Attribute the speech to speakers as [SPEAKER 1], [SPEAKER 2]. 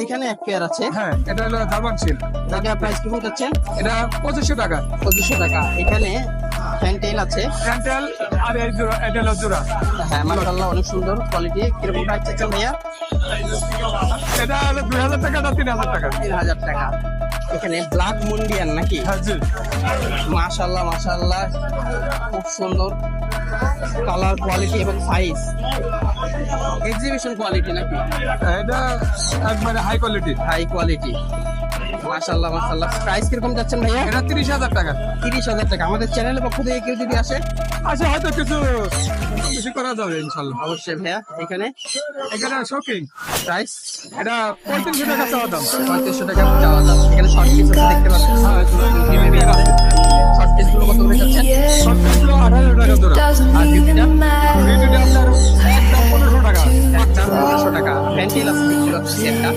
[SPEAKER 1] এখানে এক পেয়ার আছে।
[SPEAKER 2] হ্যাঁ, এটা হলো জার্মান শিল।
[SPEAKER 1] এটা প্রাইস কেমন যাচ্ছেন?
[SPEAKER 2] এটা 2500 টাকা।
[SPEAKER 1] 2500 টাকা। এখানে ফ্যান্টেল আছে।
[SPEAKER 2] স্যান্ডেল আর এই জোড়া, এটা হলো জোড়া।
[SPEAKER 1] হ্যাঁ মাশাআল্লাহ অনেক সুন্দর কোয়ালিটি। কিরকম প্রাইস চাচ্ছেন ভাইয়া?
[SPEAKER 2] এটা হলো 2000 টাকা, এটা 3000 টাকা।
[SPEAKER 1] 3000 টাকা। এখানে ব্ল্যাক মুন্ডিয়ান নাকি?
[SPEAKER 2] হ্যাঁ জি।
[SPEAKER 1] মাশাআল্লাহ মাশাআল্লাহ খুব সুন্দর কালার কোয়ালিটি এবং সাইজ। এক্সিবিশন কোয়ালিটি নাকি?
[SPEAKER 2] এটা একবারে হাই কোয়ালিটি।
[SPEAKER 1] High quality. মাশাআল্লাহ মাশাআল্লাহ। প্রাইস কিরকম যাচ্ছেন ভাইয়া?
[SPEAKER 2] এটা 30,000 টাকা।
[SPEAKER 1] 30,000 টাকা। আমাদের চ্যানেলের পক্ষ থেকে কেউ যদি আসে
[SPEAKER 2] আচ্ছা, হয়তো কিছু বেশি করা যাবে ইনশাল্লাহ।
[SPEAKER 1] অবশ্যই ভাইয়া। এখানে
[SPEAKER 2] এখানে শোকিং,
[SPEAKER 1] প্রাইস
[SPEAKER 2] এটা 3500 টাকা চাওয়া দাম।
[SPEAKER 1] 3500 টাকা চাওয়া দাম। এখানে শর্ট পিস আছে দেখতে পাচ্ছেন। শর্ট পিস গুলো কত করে যাচ্ছেন?
[SPEAKER 2] সবগুলো 18 টাকা জোড়া।
[SPEAKER 1] আর বিউটিটা
[SPEAKER 2] ভিডিওটা আপনার একদম 1500 টাকা।
[SPEAKER 1] একটা 1500 টাকা। ফ্যান্টেল আছে দেখতে পাচ্ছি একটা।